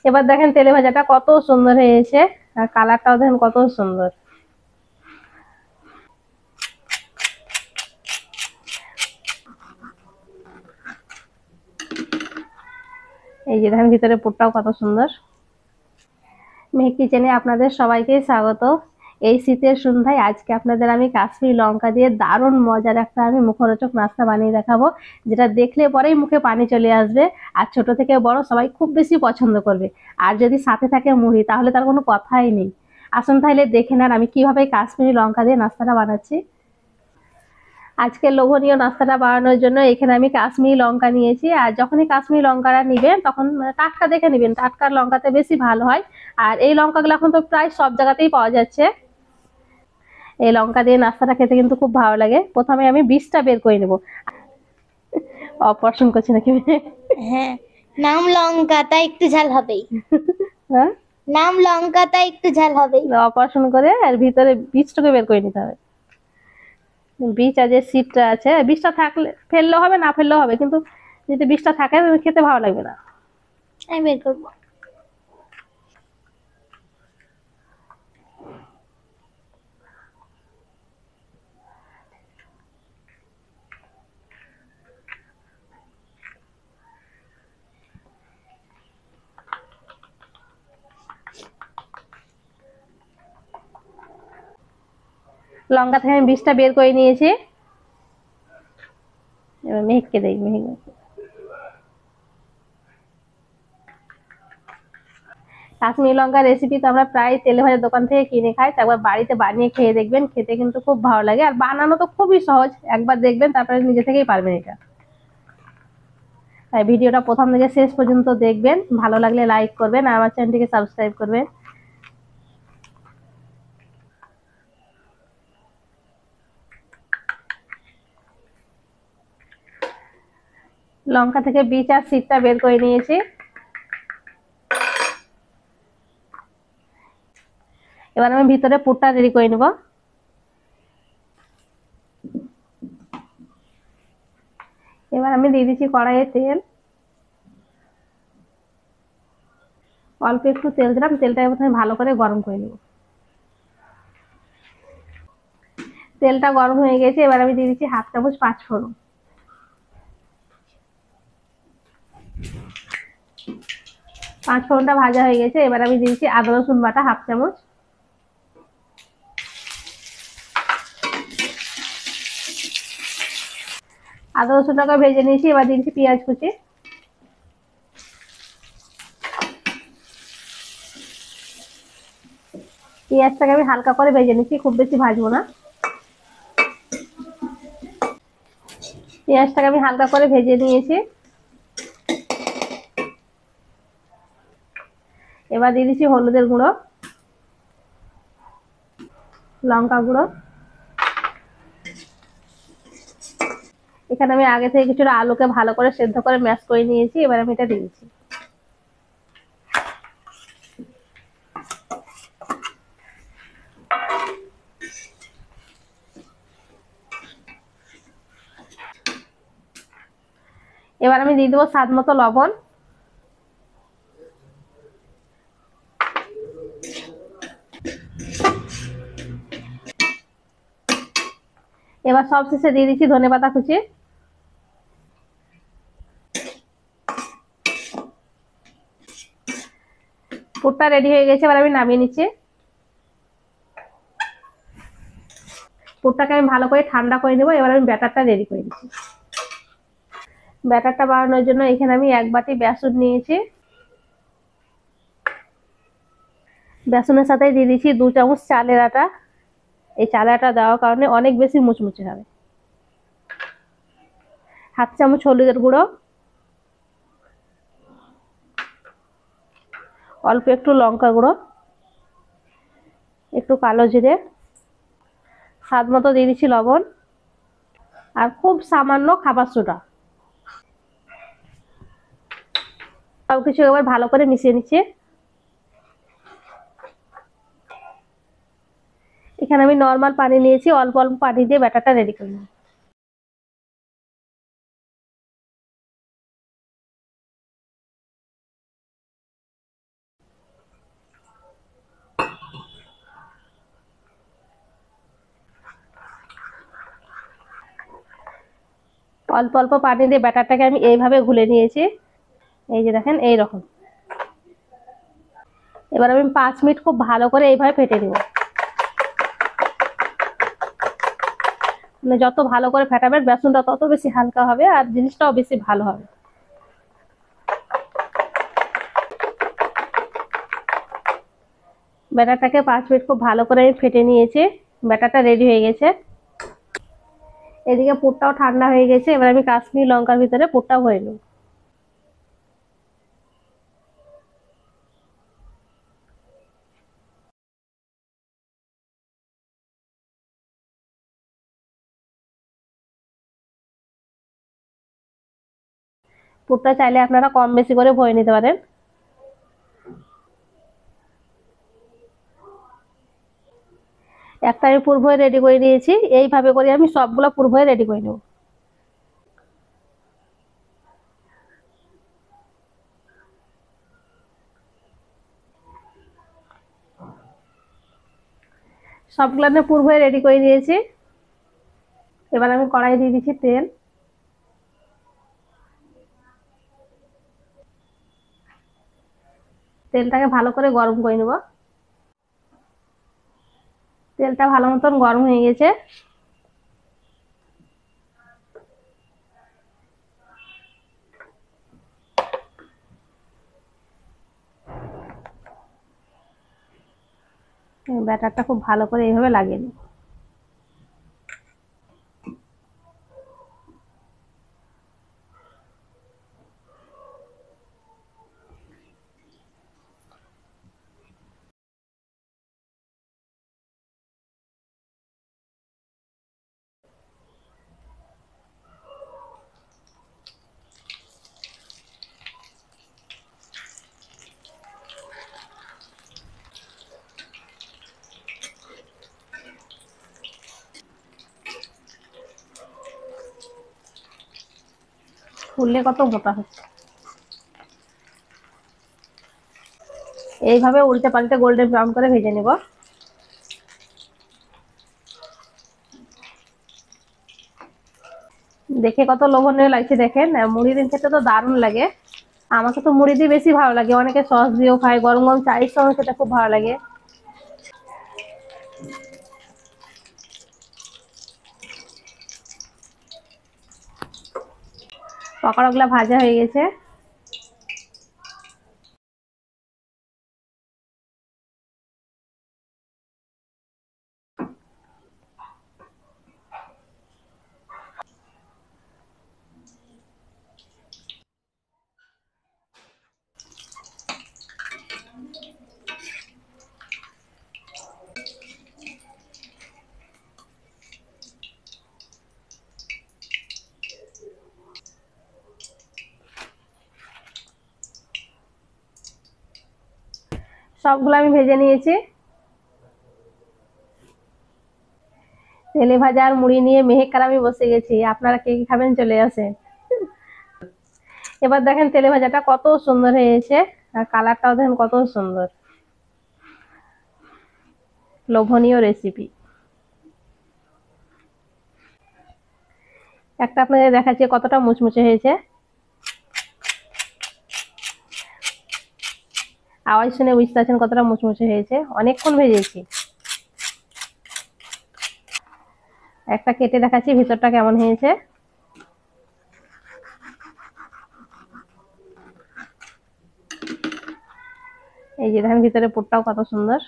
এবার দেখেন তেলে ভাজাটা কত সুন্দর হয়েছে, আর কালারটাও দেখেন কত সুন্দর। এই যে দেখেন ভিতরে পুরটাও কত সুন্দর। মেহেক কিচেনে আপনাদের সবাইকে স্বাগত। এই শীতের সন্ধ্যায় আজকে আপনাদের আমি কাশ্মীরি লঙ্কা দিয়ে দারুণ মজার একটা আমি মুখরোচক নাস্তা বানিয়ে দেখাবো, যেটা দেখলে পরেই মুখে পানি চলে আসবে। আর ছোট থেকে বড় সবাই খুব বেশি পছন্দ করবে। আর যদি সাথে থাকে মুড়ি, তাহলে তার কোনো কথাই নেই। আসুন তাহলে দেখে নেন আমি কিভাবে কাশ্মীরি লঙ্কা দিয়ে নাস্তাটা বানাচ্ছি। আজকে লোভনীয় নাস্তাটা বানানোর জন্য এখানে আমি কাশ্মীরি লঙ্কা নিয়েছি। আর যখনই কাশ্মীরি লঙ্কাটা নিবেন তখন টাটকা দেখে নেবেন, টাটকা লঙ্কাতে বেশি ভালো হয়। আর এই লঙ্কাগুলো এখন তো প্রায় সব জায়গাতেই পাওয়া যাচ্ছে। এই লঙ্কা দিয়ে নাস্তাটা খেতে কিন্তু খুব ভালো লাগে। প্রথমে আমি বীজটা বের করে নেব। অপারেশন করছি নাকি? হ্যাঁ, নাম লঙ্কা তাই একটু ঝাল হবেই। হ্যাঁ, নাম লঙ্কা তাই একটু ঝাল হবেই। অপারেশন করে আর ভিতরে বীজটাকে বের করে নিতে হবে। বীজ আর যে সিডটা আছে, বীজটা থাকলে ফেললেও হবে, না ফেললেও হবে, কিন্তু যদি বীজটা থাকে খেতে ভালো লাগবে না। আমি বের করবো। লঙ্কা থেকে আমি বীজটা বের করে নিয়েছি। এবার মেহেককে দেই। মেহেক কাশ্মীরি লঙ্কার রেসিপি তো আমরা প্রায় তেলে ভাজা দোকান থেকে কিনে খাই, একবার বাড়িতে বানিয়ে খেয়ে দেখবেন, খেতে কিন্তু খুব ভালো লাগে। আর বানানো তো খুবই সহজ, একবার দেখবেন তারপরে নিজে থেকেই পারবেন এটা। তাই ভিডিওটা প্রথম থেকে শেষ পর্যন্ত দেখবেন, ভালো লাগলে লাইক করবেন আর আমার চ্যানেলটিকে সাবস্ক্রাইব করবেন। লঙ্কা থেকে বীজ আর সিডটা বের করে নিয়েছি। এবার আমি ভিতরে পুরটা রেডি করে নেব। এবার আমি দিয়ে দিচ্ছি কড়াইয়ে তেল। অল্প একটু তেল দিলাম, তেলটা প্রথমে ভালো করে গরম করে নেব। তেলটা গরম হয়ে গেছে, এবার আমি দিয়ে দিচ্ছি হাফ চামচ পাঁচফোড়ন। পাঁচফোড়নটা ভাজা হয়ে গেছে, এবার আমি দিয়ে দিচ্ছি আদা রসুন বাটা হাফ চামচ। আদা রসুনটাকে ভেজে নিয়েছি, এবার দিয়ে দিচ্ছি পেঁয়াজ কুচি। পেঁয়াজটাকে আমি হালকা করে ভেজে নিচ্ছি, খুব বেশি ভাজবো না। পেঁয়াজটাকে আমি হালকা করে ভেজে নিয়েছি। এবার দিয়ে দিচ্ছি হলুদের গুঁড়ো, লঙ্কা গুঁড়ো। এখানে আমি আগে থেকে কিছুটা আলুকে ভালো করে সেদ্ধ করে ম্যাশ করে নিয়েছি, এবার আমি এটা দিয়ে দিচ্ছি। এবার আমি দিয়ে দেবো স্বাদ মতো লবণ। এবার সব শেষে দিয়ে দিচ্ছি ধনেপাতা কুচি। পুরটা রেডি হয়ে গেছে, এবার আমি নামিয়ে নিচ্ছি। পুরটাকে আমি ভালো করে ঠান্ডা করে নেবো। এবার আমি ব্যাটারটা রেডি করে নিচ্ছি। ব্যাটারটা বানানোর জন্য এখানে আমি এক বাটি বেসন নিয়েছি। বেসনের সাথে দিয়ে দিচ্ছি 2 চামচ চালের আটা। এই চালের আটা দেওয়ার কারণে অনেক বেশি মুচমুচে হবে। হাফ চামচ হলুদের গুঁড়ো, অল্প একটু লঙ্কা গুঁড়ো, একটু কালো জিরে, স্বাদ মতো দিয়ে দিচ্ছি লবণ, আর খুব সামান্য খাবার সোডা। সবকিছু এবার ভালো করে মিশিয়ে নিচ্ছি। এখানে আমি নর্মাল পানি নিয়েছি, অল্প অল্প পানি দিয়ে ব্যাটারটা রেডি করে নিই। অল্প অল্প পানি দিয়ে ব্যাটারটাকে আমি এইভাবে ঘুলে নিয়েছি। এই যে দেখেন এইরকম। এবার আমি 5 মিনিট খুব ভালো করে এইভাবে ফেটে নিব। মানে যত ভালো করে ফেটাবেন বেসনটা তত বেশি হালকা হবে আর জিনিসটাও বেশি ভালো হবে। ব্যাটারটাকে 5 মিনিট খুব ভালো করে ফেটে নিয়েছি। ব্যাটারটা রেডি হয়ে গেছে। এদিকে পুরটাও ঠান্ডা হয়ে গেছে। এবার আমি কাশ্মীরি লঙ্কার ভিতরে পুরটা ভরে নেব। পুরটা চাইলে আপনারা কম বেশি করে ভরে নিতে পারেন। একটা আমি পুর ভরে রেডি করে নিয়েছি। এইভাবে করে আমি সবগুলো পুর ভরে রেডি করে নেব। সবগুলো আমি পুর ভরে রেডি করে নিয়েছি। এবার আমি কড়াই দিয়ে দিচ্ছি তেল। তেলটাকে ভালো করে গরম করে নেব। তেলটা ভালো মতন গরম হয়ে গেছে। ব্যাটারটা খুব ভালো করে এইভাবে লাগিয়ে নেব। ফুললে কত মোটা হচ্ছে। এইভাবে উল্টে পাল্টে গোল্ডেন ব্রাউন করে ভেজে নেব। দেখে কত লোভনীয় লাগছে দেখেন। মুড়ি দিয়ে খেতে তো দারুণ লাগে। আমাকে তো মুড়ি দিয়ে বেশি ভালো লাগে। অনেকে সস দিয়েও খায়, গরম গরম চায়ের সঙ্গে খেতে খুব ভালো লাগে। পকোড়াগুলো ভাজা হয়ে গেছে। সবগুলো আমি ভেজে নিয়েছি। তেলে ভাজা আর মুড়ি নিয়ে মেহেক আমি বসে গেছি। আপনারা কে কি খাবেন চলে আসেন। এবার দেখেন তেলে ভাজাটা কত সুন্দর হয়েছে আর কালারটাও দেখেন কত সুন্দর। লোভনীয় রেসিপি। একটা আপনাদের দেখাচ্ছি কতটা মুচমুচে হয়েছে। আওয়াজ শুনে বুঝতে পারছেন কতটা মুচমুচে হয়েছে। অনেকক্ষণ ভেজেছি। একটা কেটে দেখাচ্ছি ভিতরটা কেমন হয়েছে। এই যে দেখেন ভিতরে পুরটাও কত সুন্দর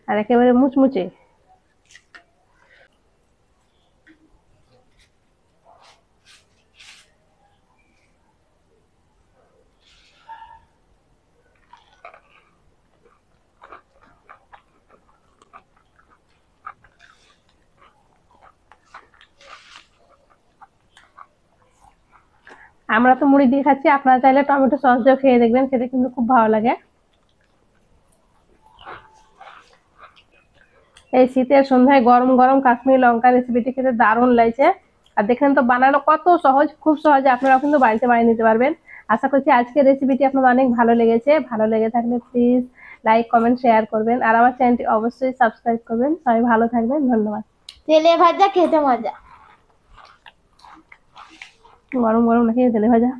আর একেবারে মুচমুচে। আমরা তো মুড়ি দিয়ে খাচ্ছি, আপনারা চাইলে টমেটো সস দিয়ে খেয়ে দেখবেন, খেতে কিন্তু খুব ভালো লাগে। এই শীতের সন্ধ্যায় গরম গরম কাশ্মীরি লঙ্কা রেসিপিটি খেতে দারুণ লাগছে। আর দেখেন তো বানানো কত সহজ, খুব সহজে আপনারা কিন্তু বাড়িতে বানিয়ে নিতে পারবেন। আশা করছি আজকের রেসিপিটি আপনাদের অনেক ভালো লেগেছে। ভালো লেগে থাকলে প্লিজ লাইক কমেন্ট শেয়ার করবেন আর আমার চ্যানেলটি অবশ্যই সাবস্ক্রাইব করবেন। সবাই ভালো থাকবেন, ধন্যবাদ। তেলে ভাজা খেতে মজা। গরম গরম নাকি তেলে ভাজা।